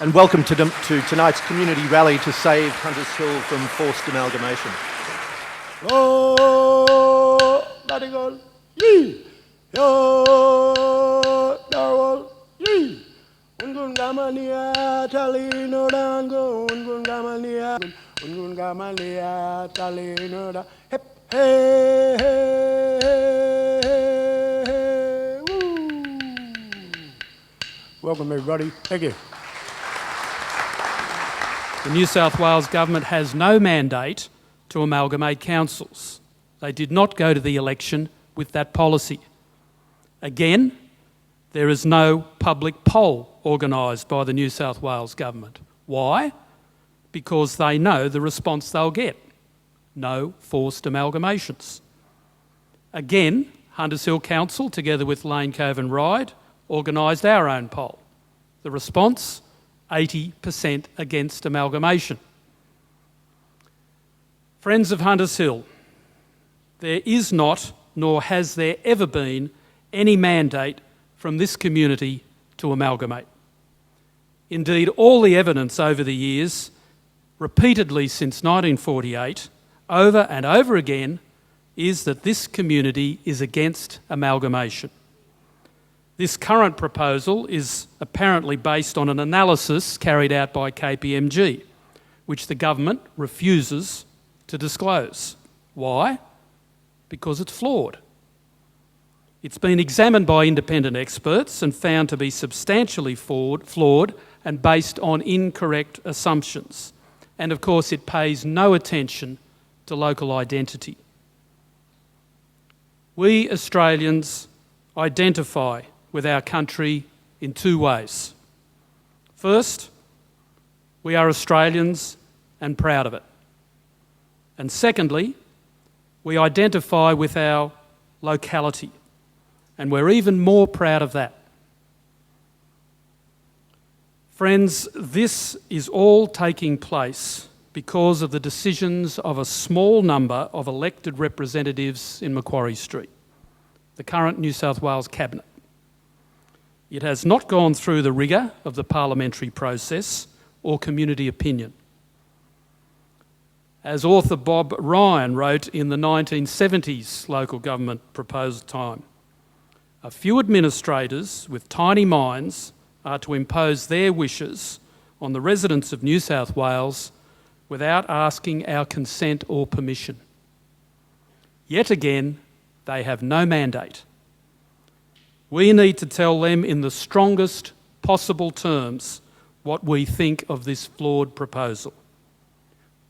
And welcome to tonight's community rally to save Hunters Hill from forced amalgamation. Yo, Nadigal, yee. Yo, Darwal, yee. Ungun gamania, talino dango. Ungun gamania, talino da. Hep, hey, hey, hey, hey, woo. Welcome, everybody. Thank you. The New South Wales Government has no mandate to amalgamate councils. They did not go to the election with that policy. Again, there is no public poll organised by the New South Wales Government. Why? Because they know the response they'll get. No forced amalgamations. Again, Hunters Hill Council, together with Lane Cove and Ryde, organised our own poll. The response? 80% against amalgamation. Friends of Hunters Hill, there is not, nor has there ever been, any mandate from this community to amalgamate. Indeed, all the evidence over the years, repeatedly since 1948, over and over again, is that this community is against amalgamation. This current proposal is apparently based on an analysis carried out by KPMG, which the government refuses to disclose. Why? Because it's flawed. It's been examined by independent experts and found to be substantially flawed and based on incorrect assumptions. And of course, it pays no attention to local identity. We Australians identify with our country in two ways. First, we are Australians and proud of it. And secondly, we identify with our locality, and we're even more proud of that. Friends, this is all taking place because of the decisions of a small number of elected representatives in Macquarie Street, the current New South Wales Cabinet. It has not gone through the rigour of the parliamentary process or community opinion. As author Bob Ryan wrote in the 1970s local government proposed time, a few administrators with tiny minds are to impose their wishes on the residents of New South Wales without asking our consent or permission. Yet again, they have no mandate. We need to tell them in the strongest possible terms what we think of this flawed proposal.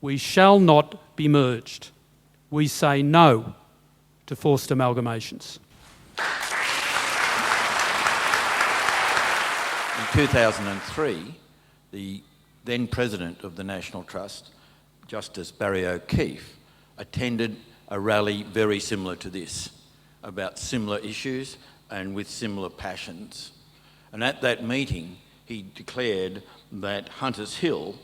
We shall not be merged. We say no to forced amalgamations. In 2003, the then President of the National Trust, Justice Barry O'Keefe, attended a rally very similar to this, about similar issues and with similar passions. And at that meeting, he declared that Hunters Hill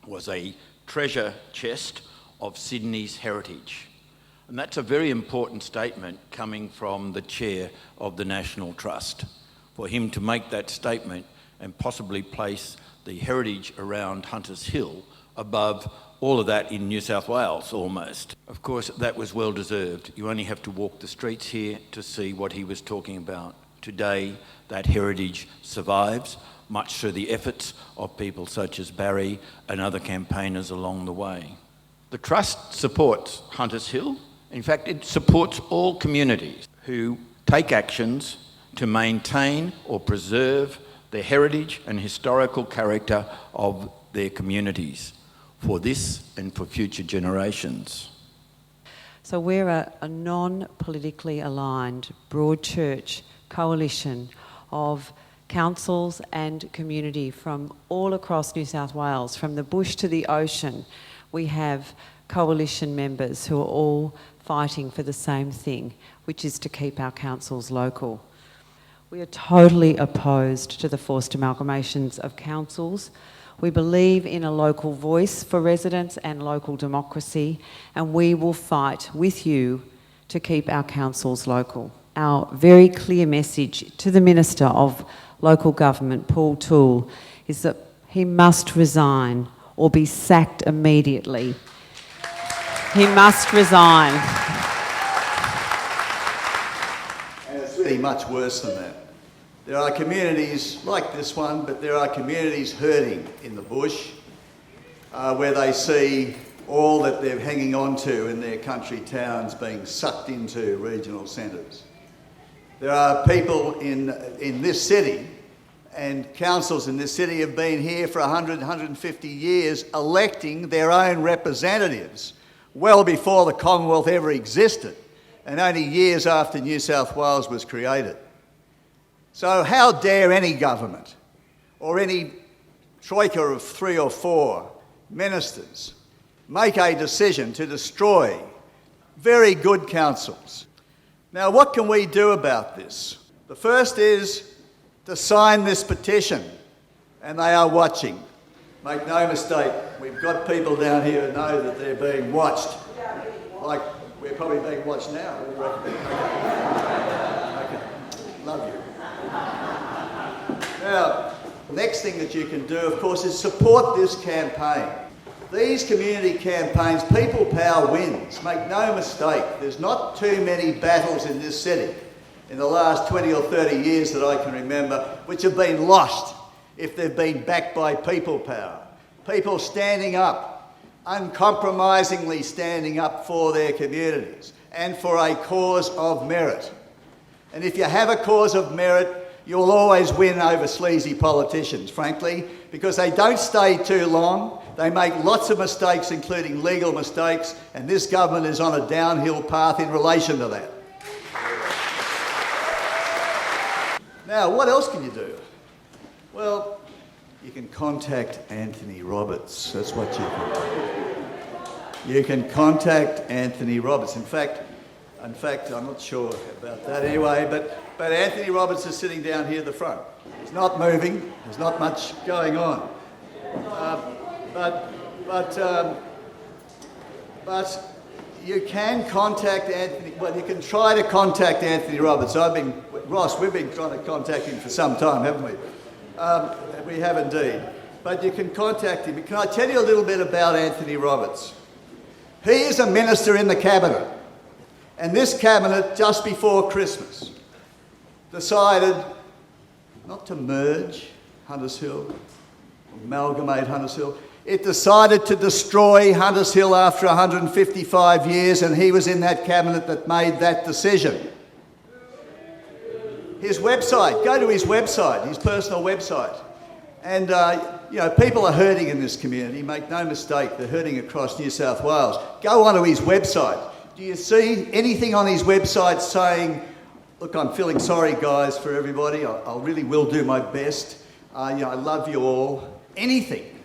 was a treasure chest of Sydney's heritage. And that's a very important statement coming from the chair of the National Trust. For him to make that statement and possibly place the heritage around Hunters Hill above all of that in New South Wales, almost. Of course, that was well deserved. You only have to walk the streets here to see what he was talking about. Today, that heritage survives, much through the efforts of people such as Barry and other campaigners along the way. The Trust supports Hunters Hill. In fact, it supports all communities who take actions to maintain or preserve the heritage and historical character of their communities, for this and for future generations. So we're a non-politically aligned, broad church coalition of councils and community from all across New South Wales, from the bush to the ocean. We have coalition members who are all fighting for the same thing, which is to keep our councils local. We are totally opposed to the forced amalgamations of councils. We believe in a local voice for residents and local democracy, and we will fight with you to keep our councils local. Our very clear message to the Minister of Local Government, Paul Toole, is that he must resign or be sacked immediately. He must resign. And it's really much worse than that. There are communities like this one, but there are communities hurting in the bush where they see all that they're hanging on to in their country towns being sucked into regional centres. There are people in this city, and councils in this city have been here for 100, 150 years electing their own representatives well before the Commonwealth ever existed and only years after New South Wales was created. So how dare any government or any troika of 3 or 4 ministers make a decision to destroy very good councils? Now, what can we do about this? The first is to sign this petition, and they are watching. Make no mistake, we've got people down here who know that they're being watched. Like, we're probably being watched now. Okay. Love you. Now, the next thing that you can do, of course, is support this campaign. These community campaigns, people power wins. Make no mistake, there's not too many battles in this city in the last 20 or 30 years that I can remember which have been lost if they've been backed by people power. People standing up, uncompromisingly standing up for their communities and for a cause of merit. And if you have a cause of merit, you'll always win over sleazy politicians, frankly, because they don't stay too long. They make lots of mistakes, including legal mistakes, and this government is on a downhill path in relation to that. Now, what else can you do? Well, you can contact Anthony Roberts. That's what you can do. You can contact Anthony Roberts. In fact, I'm not sure about that anyway, but Anthony Roberts is sitting down here at the front. He's not moving. There's not much going on. But you can contact Anthony. Well, you can try to contact Anthony Roberts. Ross, we've been trying to contact him for some time, haven't we? We have indeed. But you can contact him. Can I tell you a little bit about Anthony Roberts? He is a minister in the cabinet. And this cabinet, just before Christmas, decided not to merge Hunters Hill, amalgamate Hunters Hill. It decided to destroy Hunters Hill after 155 years, and he was in that cabinet that made that decision. His website, go to his website, his personal website. And, people are hurting in this community, make no mistake, they're hurting across New South Wales. Go onto his website. Do you see anything on his website saying, look, I'm feeling sorry, guys, for everybody. I really will do my best. I love you all. Anything.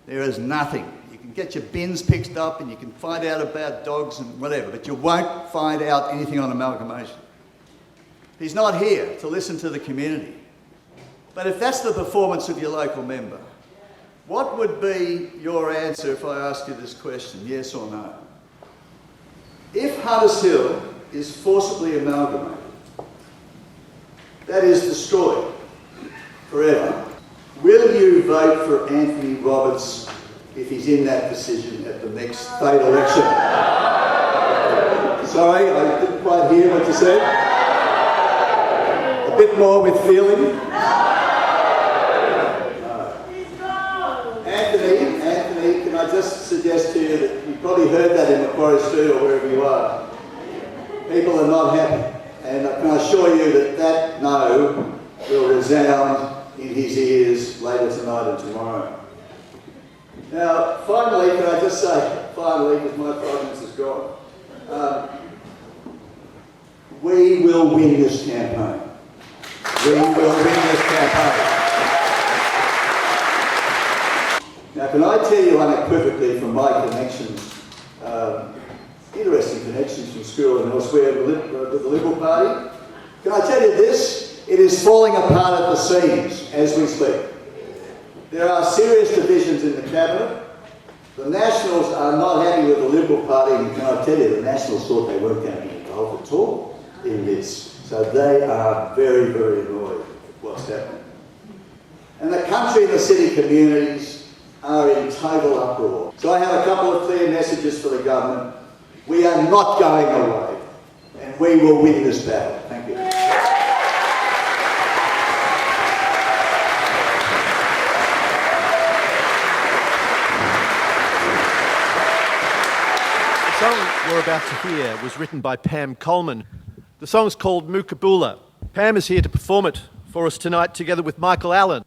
There is nothing. You can get your bins picked up and you can find out about dogs and whatever, but you won't find out anything on amalgamation. He's not here to listen to the community. But if that's the performance of your local member, what would be your answer if I ask you this question, yes or no? If Hunters Hill is forcibly amalgamated, that is destroyed forever, will you vote for Anthony Roberts if he's in that decision at the next state election? Sorry, I didn't quite hear what you said. A bit more with feeling. Anthony, can I just suggest to you that you've probably heard that in Macquarie Street or wherever you are. People are not happy. And I can assure you that that no will resound in his ears later tonight and tomorrow. Now, finally, can I just say, because my 5 minutes is gone, we will win this campaign. We will win this campaign. Now, can I tell you unequivocally from my connections, interesting connections from school and elsewhere with the Liberal Party, can I tell you this? It is falling apart at the seams as we speak. There are serious divisions in the cabinet. The Nationals are not happy with the Liberal Party, and can I tell you, the Nationals thought they weren't going to be involved at all in this. So they are very, very annoyed with what's happening. And the country and the city communities are in total uproar. So I have a couple of clear messages for the government. We are not going away, and we will win this battle. Thank you. The song you're about to hear was written by Pam Coleman. The song's called Mookaboola. Pam is here to perform it for us tonight together with Michael Allen.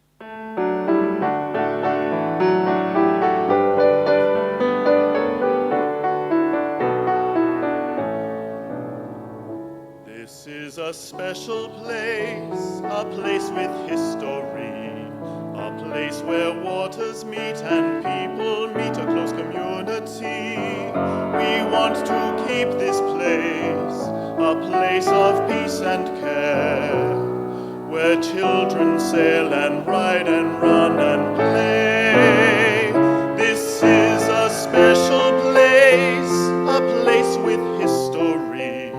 This is a special place, a place with history, a place where waters meet and people meet, a close community. We want to keep this place a place of peace and care, where children sail and ride and run and play. This is a special place, a place with history,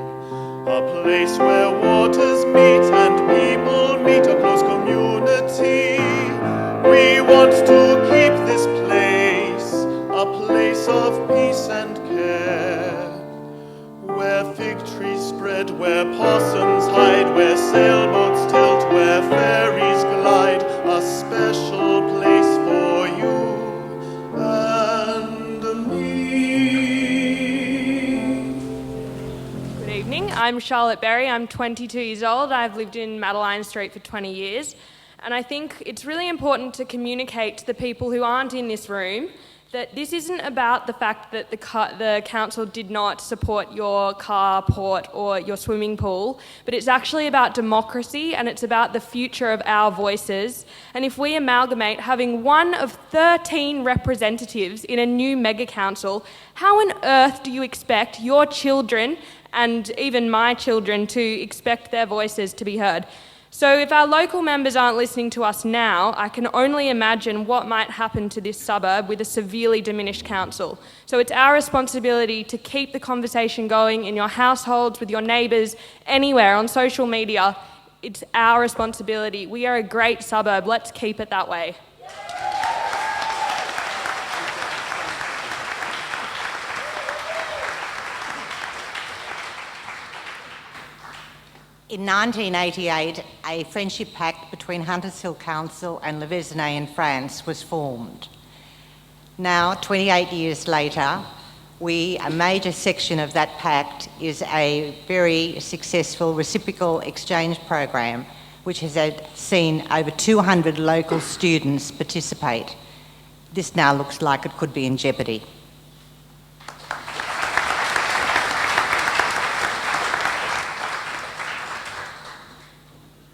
a place where waters meet and people meet, a close community. We want to keep this place a place of peace and care, where fig trees spread, where possums hide, where sailboats tilt, where ferries glide, a special place for you and me. Good evening, I'm Charlotte Berry, I'm 22 years old, I've lived in Madeline Street for 20 years, and I think it's really important to communicate to the people who aren't in this room that this isn't about the fact that the council did not support your carport or your swimming pool, but it's actually about democracy and it's about the future of our voices. And if we amalgamate, having one of 13 representatives in a new mega council, how on earth do you expect your children and even my children to expect their voices to be heard? So if our local members aren't listening to us now, I can only imagine what might happen to this suburb with a severely diminished council. So it's our responsibility to keep the conversation going in your households, with your neighbours, anywhere, on social media. It's our responsibility. We are a great suburb. Let's keep it that way. In 1988, a friendship pact between Hunters Hill Council and Le Vésinet in France was formed. Now, 28 years later, a major section of that pact is a very successful reciprocal exchange program, which has seen over 200 local students participate. This now looks like it could be in jeopardy.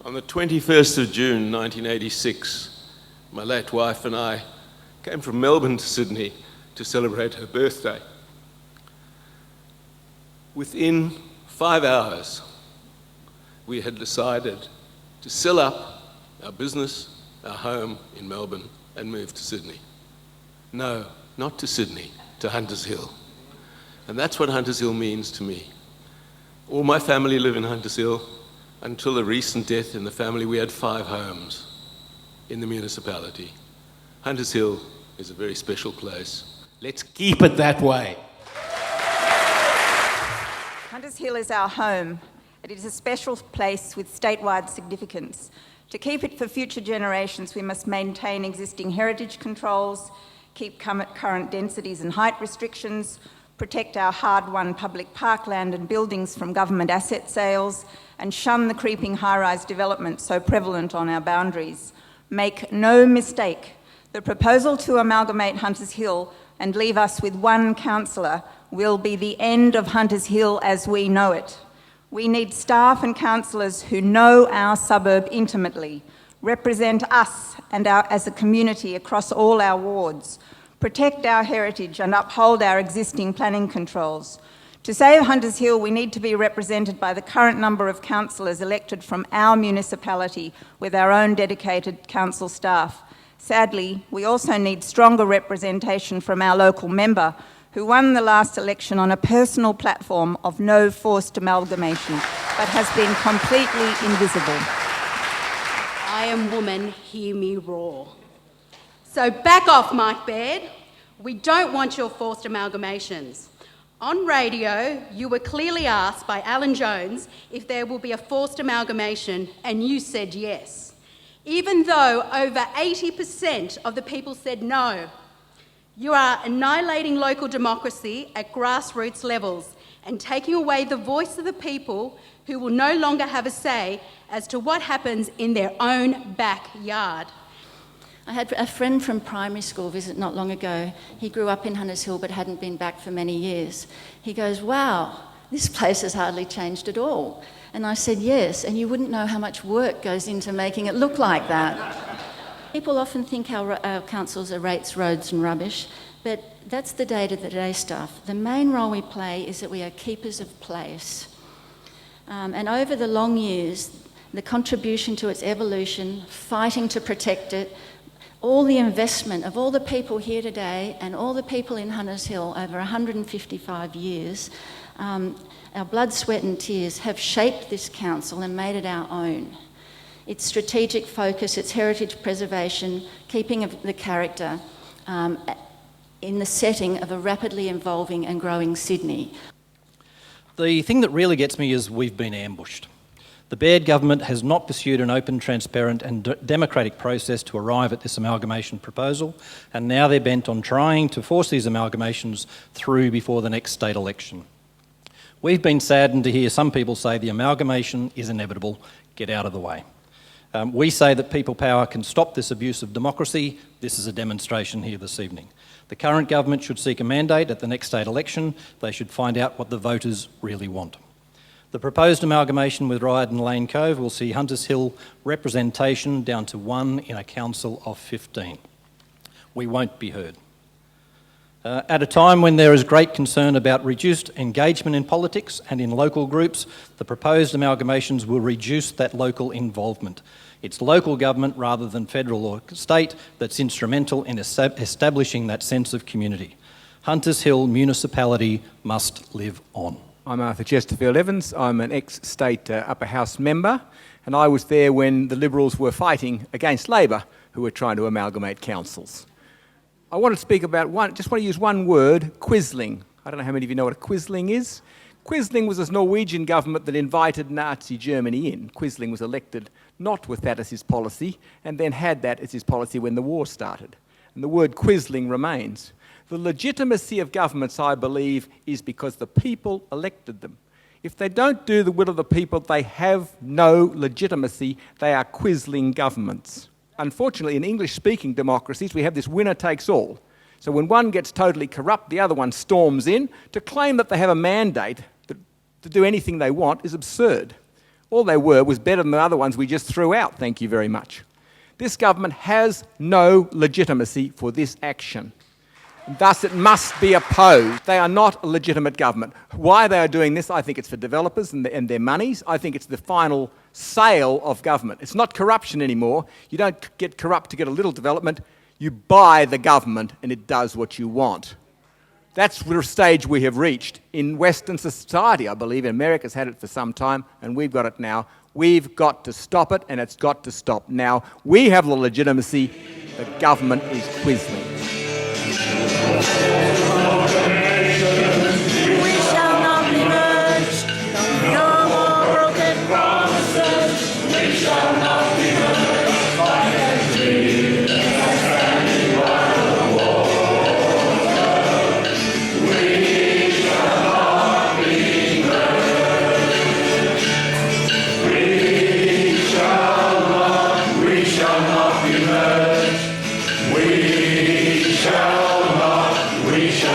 On the 21st of June 1986, my late wife and I came from Melbourne to Sydney to celebrate her birthday. Within 5 hours, we had decided to sell up our business, our home in Melbourne, and move to Sydney. No, not to Sydney, to Hunters Hill. And that's what Hunters Hill means to me. All my family live in Hunters Hill. Until the recent death in the family, we had 5 homes in the municipality. Hunters Hill is a very special place. Let's keep it that way. Hunters Hill is our home. It is a special place with statewide significance. To keep it for future generations, we must maintain existing heritage controls, keep current densities and height restrictions, protect our hard-won public parkland and buildings from government asset sales, and shun the creeping high-rise development so prevalent on our boundaries. Make no mistake, the proposal to amalgamate Hunters Hill and leave us with one councillor will be the end of Hunters Hill as we know it. We need staff and councillors who know our suburb intimately, represent us and as a community across all our wards, protect our heritage and uphold our existing planning controls. To save Hunters Hill, we need to be represented by the current number of councillors elected from our municipality with our own dedicated council staff. Sadly, we also need stronger representation from our local member who won the last election on a personal platform of no forced amalgamation, but has been completely invisible. I am woman, hear me roar. So back off, Mike Baird. We don't want your forced amalgamations. On radio, you were clearly asked by Alan Jones if there will be a forced amalgamation, and you said yes, even though over 80% of the people said no. You are annihilating local democracy at grassroots levels and taking away the voice of the people who will no longer have a say as to what happens in their own backyard. I had a friend from primary school visit not long ago. He grew up in Hunters Hill but hadn't been back for many years. He goes, "Wow, this place has hardly changed at all." And I said, "Yes, and you wouldn't know how much work goes into making it look like that." People often think our councils are rates, roads and rubbish, but that's the day-to-day stuff. The main role we play is that we are keepers of place. And over the long years, the contribution to its evolution, fighting to protect it, all the investment of all the people here today and all the people in Hunters Hill over 155 years, our blood, sweat and tears have shaped this council and made it our own. Its strategic focus, its heritage preservation, keeping of the character in the setting of a rapidly evolving and growing Sydney. The thing that really gets me is we've been ambushed. The Baird government has not pursued an open, transparent and democratic process to arrive at this amalgamation proposal, and now they're bent on trying to force these amalgamations through before the next state election. We've been saddened to hear some people say the amalgamation is inevitable, get out of the way. We say that people power can stop this abuse of democracy. This is a demonstration here this evening. The current government should seek a mandate at the next state election. They should find out what the voters really want. The proposed amalgamation with Ryde and Lane Cove will see Hunters Hill representation down to 1 in a council of 15. We won't be heard. At a time when there is great concern about reduced engagement in politics and in local groups, the proposed amalgamations will reduce that local involvement. It's local government rather than federal or state that's instrumental in establishing that sense of community. Hunters Hill municipality must live on. I'm Arthur Chesterfield Evans. I'm an ex-state upper house member, and I was there when the Liberals were fighting against Labor, who were trying to amalgamate councils. I want to speak about just want to use one word, Quisling. I don't know how many of you know what a Quisling is. Quisling was this Norwegian government that invited Nazi Germany in. Quisling was elected not with that as his policy, and then had that as his policy when the war started. And the word Quisling remains. The legitimacy of governments, I believe, is because the people elected them. If they don't do the will of the people, they have no legitimacy. They are Quisling governments. Unfortunately, in English-speaking democracies, we have this winner takes all. So when one gets totally corrupt, the other one storms in. To claim that they have a mandate to do anything they want is absurd. All they were was better than the other ones we just threw out, thank you very much. This government has no legitimacy for this action. Thus, it must be opposed. They are not a legitimate government. Why they are doing this, I think it's for developers and their monies. I think it's the final sale of government. It's not corruption anymore. You don't get corrupt to get a little development. You buy the government and it does what you want. That's the stage we have reached in Western society, I believe. America's had it for some time and we've got it now. We've got to stop it, and it's got to stop now. We have the legitimacy. The government is Quisling. We shall not be merged. No more broken promises. We shall not be merged. Like a dream standing while the war goes. We shall not be merged. We shall not be merged. We shall not. We shall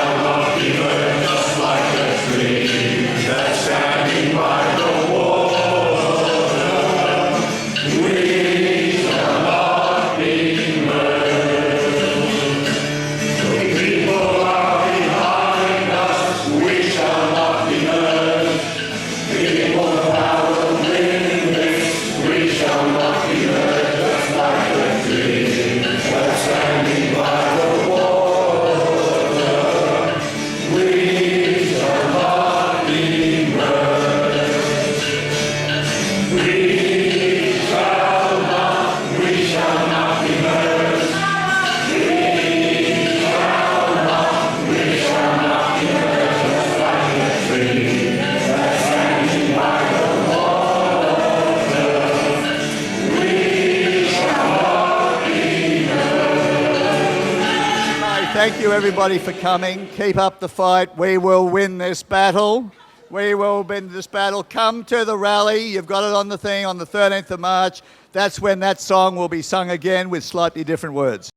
Thank you, everybody, for coming. Keep up the fight. We will win this battle. We will win this battle. Come to the rally. You've got it on the thing on the 13th of March. That's when that song will be sung again with slightly different words.